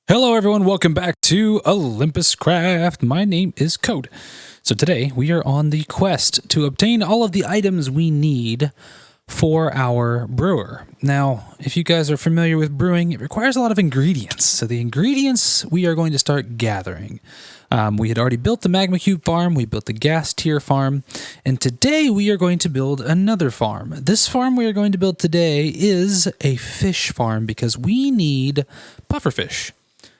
Hello everyone, welcome back to OlympusCraft. My name is Code. So today we are on the quest to obtain all of the items we need for our brewer. Now, if you guys are familiar with brewing, it requires a lot of ingredients. So the ingredients we are going to start gathering. We had already built the Magma Cube farm, we built the gas tier farm, and today we are going to build another farm. This farm we are going to build today is a fish farm because we need pufferfish.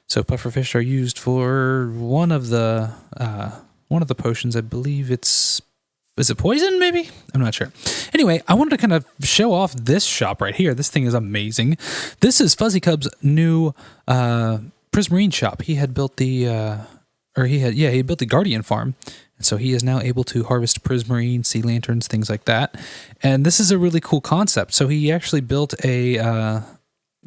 So pufferfish are used for one of the potions. I believe is it poison? Maybe, I'm not sure. Anyway, I wanted to kind of show off this shop right here. This thing is amazing. This is Fuzzy Cub's new Prismarine shop. He had built the he built the Guardian farm, and so he is now able to harvest Prismarine, sea lanterns, things like that. And this is a really cool concept. So he actually built a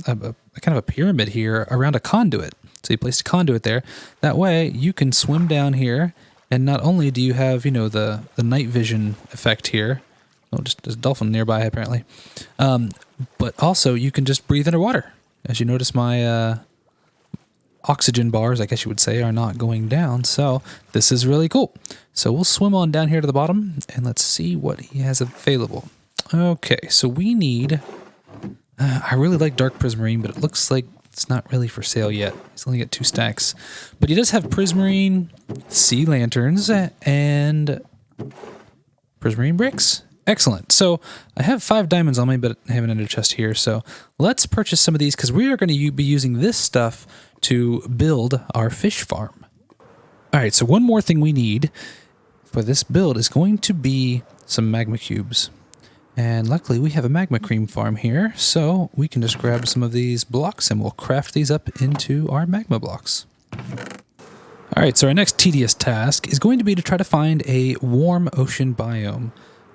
kind of a pyramid here around a conduit. So you placed a conduit there. That way you can swim down here, and not only do you have, the night vision effect here. Oh, just there's a dolphin nearby apparently. But also you can just breathe underwater. As you notice, my oxygen bars, I guess you would say, are not going down. So this is really cool. So we'll swim on down here to the bottom and let's see what he has available. Okay, so we need... I really like Dark Prismarine, but it looks like it's not really for sale yet. He's only got 2 stacks. But he does have Prismarine, sea lanterns, and Prismarine bricks. Excellent. So I have 5 diamonds on me, but I have an ender chest here. So let's purchase some of these because we are going to be using this stuff to build our fish farm. All right, so one more thing we need for this build is going to be some Magma Cubes. And luckily we have a magma cream farm here, so we can just grab some of these blocks and we'll craft these up into our magma blocks. Alright, so our next tedious task is going to be to try to find a warm ocean biome.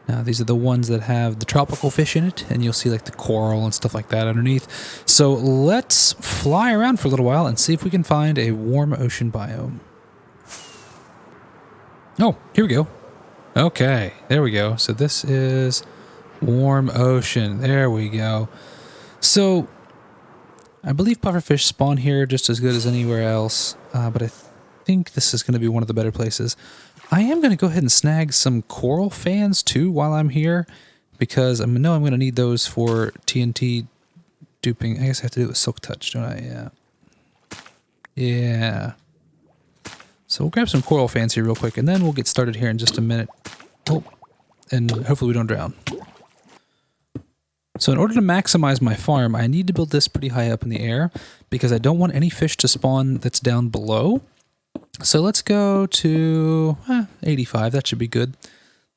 Now these are the ones that have the tropical fish in it, and you'll see like the coral and stuff like that underneath. So let's fly around for a little while and see if we can find a warm ocean biome. Oh, here we go. Okay, there we go. So this is... warm ocean. There we go. So, I believe pufferfish spawn here just as good as anywhere else, but I think this is going to be one of the better places. I am going to go ahead and snag some coral fans too while I'm here, because I know I'm going to need those for TNT duping. I guess I have to do it with Silk Touch, don't I? Yeah. Yeah. So we'll grab some coral fans here real quick, and then we'll get started here in just a minute. Oh, and hopefully we don't drown. So in order to maximize my farm, I need to build this pretty high up in the air because I don't want any fish to spawn that's down below. So let's go to 85. That should be good.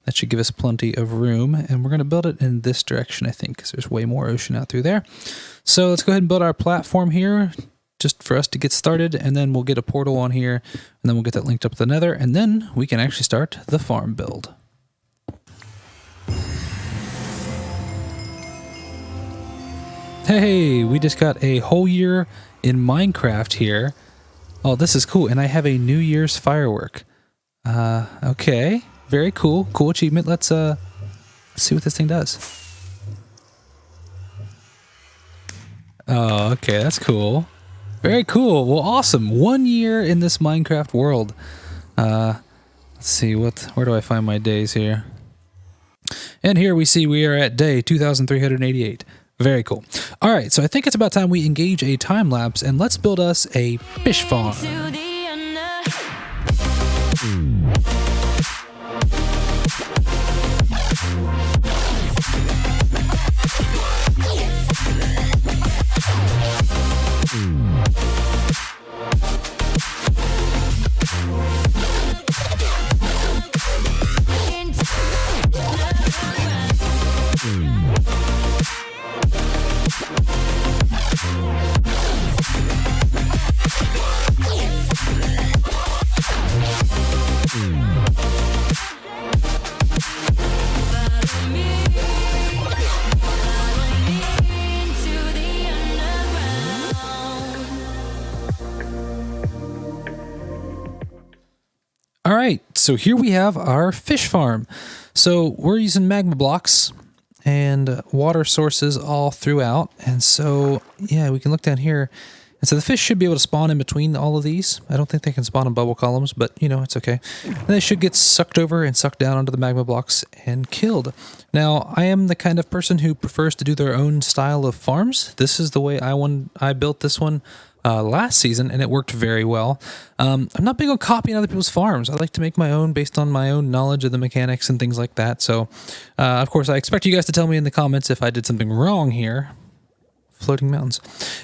That should give us plenty of room. And we're going to build it in this direction, I think, because there's way more ocean out through there. So let's go ahead and build our platform here just for us to get started. And then we'll get a portal on here. And then we'll get that linked up to the nether. And then we can actually start the farm build. Hey, we just got a whole year in Minecraft here. Oh, this is cool. And I have a New Year's firework. Okay. Very cool. Cool achievement. Let's see what this thing does. Oh, okay. That's cool. Very cool. Well, awesome. 1 year in this Minecraft world. Let's see. Where do I find my days here? And here we see we are at day 2388. Very cool. All right, so I think it's about time we engage a time lapse and let's build us a fish farm. All right, so here we have our fish farm. So we're using magma blocks and water sources all throughout. And so, yeah, we can look down here And so the fish should be able to spawn in between all of these. I don't think they can spawn in bubble columns, but you know, it's okay. And they should get sucked over and sucked down onto the magma blocks and killed. Now, I am the kind of person who prefers to do their own style of farms. This is the way I built this one last season, and it worked very well. I'm not big on copying other people's farms. I like to make my own based on my own knowledge of the mechanics and things like that. So, of course, I expect you guys to tell me in the comments if I did something wrong here. Floating mountains.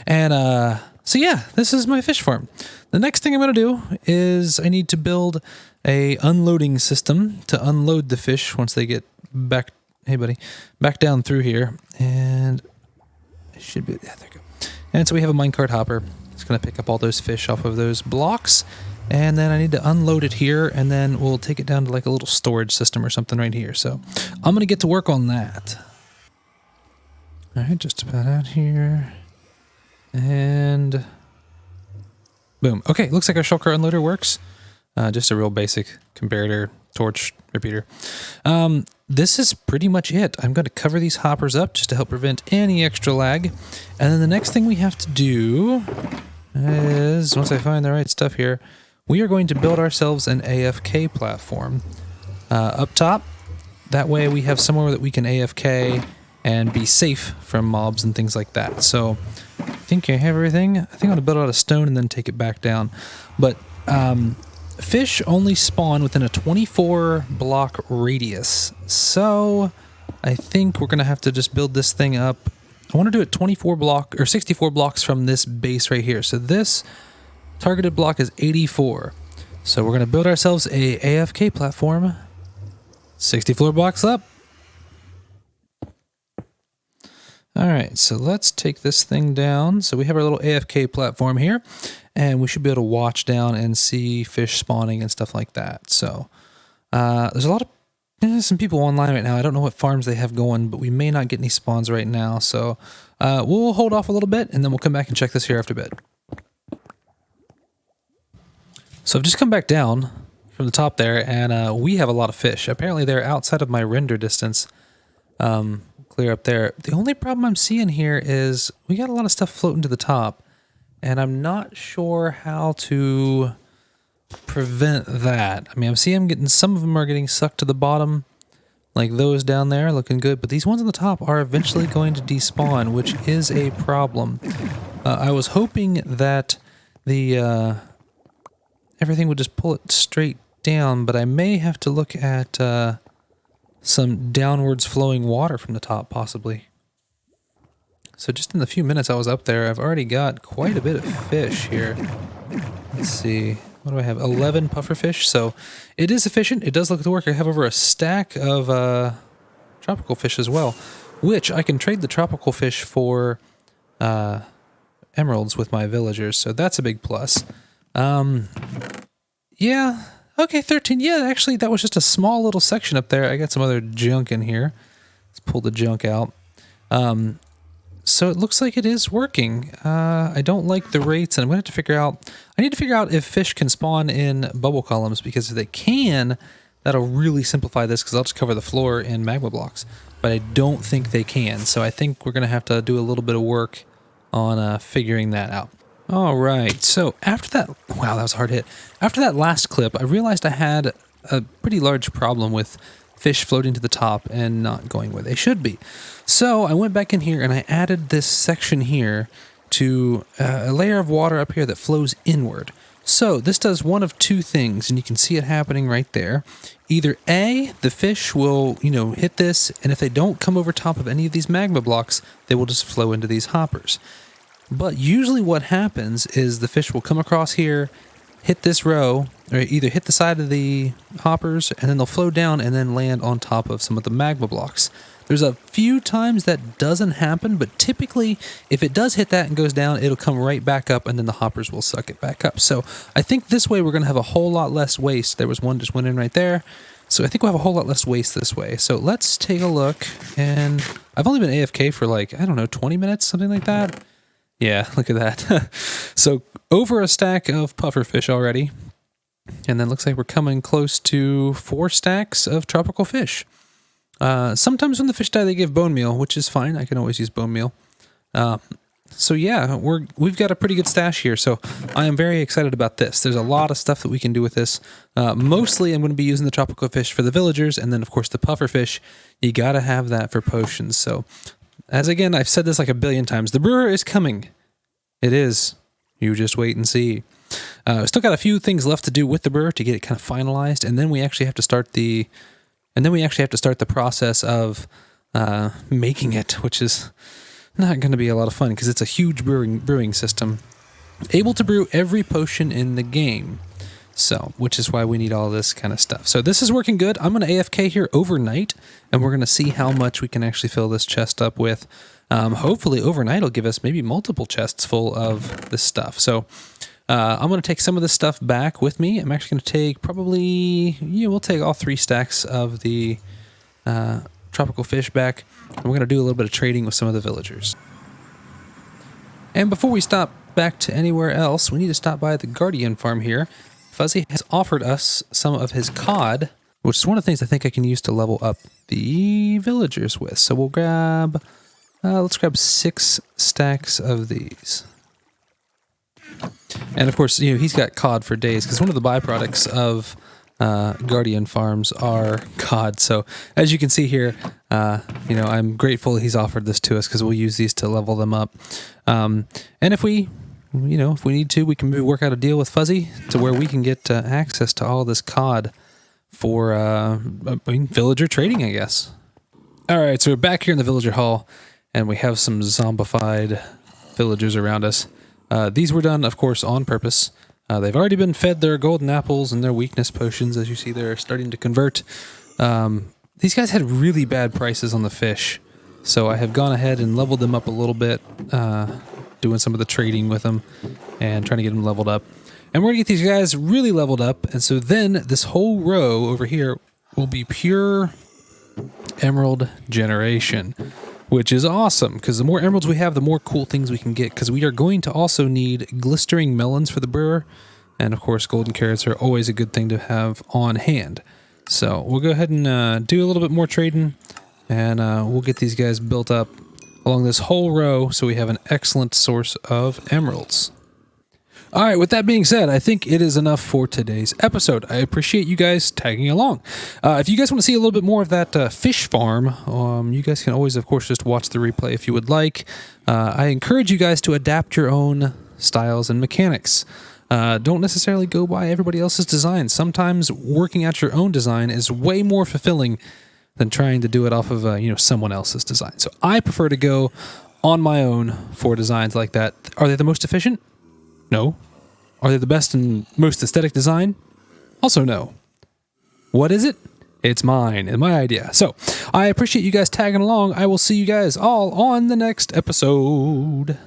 And so yeah, this is my fish farm. The next thing I'm going to do is I need to build a unloading system to unload the fish once they get back, hey buddy, back down through here. And it should be, yeah, there we go. And so we have a minecart hopper. It's going to pick up all those fish off of those blocks. And then I need to unload it here, and then we'll take it down to like a little storage system or something right here. So I'm going to get to work on that. All right, just about out here. And boom. Okay, looks like our shulker unloader works. Just a real basic comparator, torch, repeater. This is pretty much it. I'm going to cover these hoppers up just to help prevent any extra lag. And then the next thing we have to do is, once I find the right stuff here, we are going to build ourselves an AFK platform up top. That way we have somewhere that we can AFK and be safe from mobs and things like that. So I think I have everything. I think I'm going to build out of stone and then take it back down. But fish only spawn within a 24 block radius. So I think we're going to have to just build this thing up. I want to do it 24 block or 64 blocks from this base right here. So this targeted block is 84. So we're going to build ourselves a AFK platform. 64 blocks up. All right, so let's take this thing down. So we have our little AFK platform here, and we should be able to watch down and see fish spawning and stuff like that. So there's a lot of some people online right now. I don't know what farms they have going, but we may not get any spawns right now. So we'll hold off a little bit, and then we'll come back and check this here after bed. So I've just come back down from the top there, and we have a lot of fish. Apparently they're outside of my render distance. Clear up there. The only problem I'm seeing here is we got a lot of stuff floating to the top, and I'm not sure how to prevent that. I mean, I'm seeing them getting, some of them are getting sucked to the bottom, like those down there, looking good, but these ones on the top are eventually going to despawn, which is a problem. I was hoping that the everything would just pull it straight down, but I may have to look at some downwards flowing water from the top, possibly. So just in the few minutes I was up there, I've already got quite a bit of fish here. Let's see, what do I have? 11 pufferfish, so it is efficient. It does look to work. I have over a stack of tropical fish as well, which I can trade the tropical fish for emeralds with my villagers, so that's a big plus. Yeah. Okay, 13. Yeah, actually, that was just a small little section up there. I got some other junk in here. Let's pull the junk out. So it looks like it is working. I don't like the rates, and I'm going to have to figure out... I need to figure out if fish can spawn in bubble columns, because if they can, that'll really simplify this, because I'll just cover the floor in magma blocks. But I don't think they can, so I think we're going to have to do a little bit of work on figuring that out. All right, so after that, wow, that was a hard hit. After that last clip, I realized I had a pretty large problem with fish floating to the top and not going where they should be. So I went back in here and I added this section here to a layer of water up here that flows inward. So this does one of two things, and you can see it happening right there. Either A, the fish will, hit this, and if they don't come over top of any of these magma blocks, they will just flow into these hoppers. But usually what happens is the fish will come across here, hit this row, or either hit the side of the hoppers, and then they'll flow down and then land on top of some of the magma blocks. There's a few times that doesn't happen, but typically if it does hit that and goes down, it'll come right back up, and then the hoppers will suck it back up. So I think this way we're going to have a whole lot less waste. There was one just went in right there. So I think we'll have a whole lot less waste this way. So let's take a look, and I've only been AFK for 20 minutes, something like that. Yeah, look at that. So over a stack of pufferfish already. And then looks like we're coming close to 4 stacks of tropical fish. Sometimes when the fish die, they give bone meal, which is fine. I can always use bone meal. So yeah, we've got a pretty good stash here. So I am very excited about this. There's a lot of stuff that we can do with this. Mostly I'm going to be using the tropical fish for the villagers, and then of course the puffer fish. You got to have that for potions. So as again, I've said this like a billion times, the brewer is coming. It is. You just wait and see. Still got a few things left to do with the brewer to get it kind of finalized, and then we actually have to start the process of making it, which is not going to be a lot of fun because it's a huge brewing system, able to brew every potion in the game. So, which is why we need all this kind of stuff. So this is working good. I'm going to AFK here overnight, and we're going to see how much we can actually fill this chest up with. Hopefully overnight will give us maybe multiple chests full of this stuff. So I'm going to take some of this stuff back with me. I'm actually going to take probably, we'll take all 3 stacks of the tropical fish back. And we're going to do a little bit of trading with some of the villagers. And before we stop back to anywhere else, we need to stop by the Guardian farm here. Fuzzy has offered us some of his cod, which is one of the things I think I can use to level up the villagers with. So we'll grab, let's grab 6 stacks of these. And of course, he's got cod for days because one of the byproducts of Guardian farms are cod. So as you can see here, I'm grateful he's offered this to us because we'll use these to level them up. And if we need to, we can maybe work out a deal with Fuzzy to where we can get access to all this cod for villager trading, I guess. All right, so we're back here in the villager hall, and we have some zombified villagers around us. These were done, of course, on purpose. They've already been fed their golden apples and their weakness potions. As you see, they're starting to convert. These guys had really bad prices on the fish, so I have gone ahead and leveled them up a little bit, doing some of the trading with them and trying to get them leveled up. And we're going to get these guys really leveled up, and so then this whole row over here will be pure emerald generation, which is awesome, because the more emeralds we have, the more cool things we can get, because we are going to also need glistering melons for the brewer, and of course golden carrots are always a good thing to have on hand. So we'll go ahead and do a little bit more trading, and we'll get these guys built up along this whole row so we have an excellent source of emeralds. All right, with that being said, I think it is enough for today's episode. I appreciate you guys tagging along. If you guys want to see a little bit more of that fish farm, you guys can always, of course, just watch the replay if you would like. I encourage you guys to adapt your own styles and mechanics. Don't necessarily go by everybody else's design. Sometimes working out your own design is way more fulfilling than trying to do it off of someone else's design. So I prefer to go on my own for designs like that. Are they the most efficient? No. Are they the best and most aesthetic design? Also no. What is it? It's mine and my idea. So I appreciate you guys tagging along. I will see you guys all on the next episode.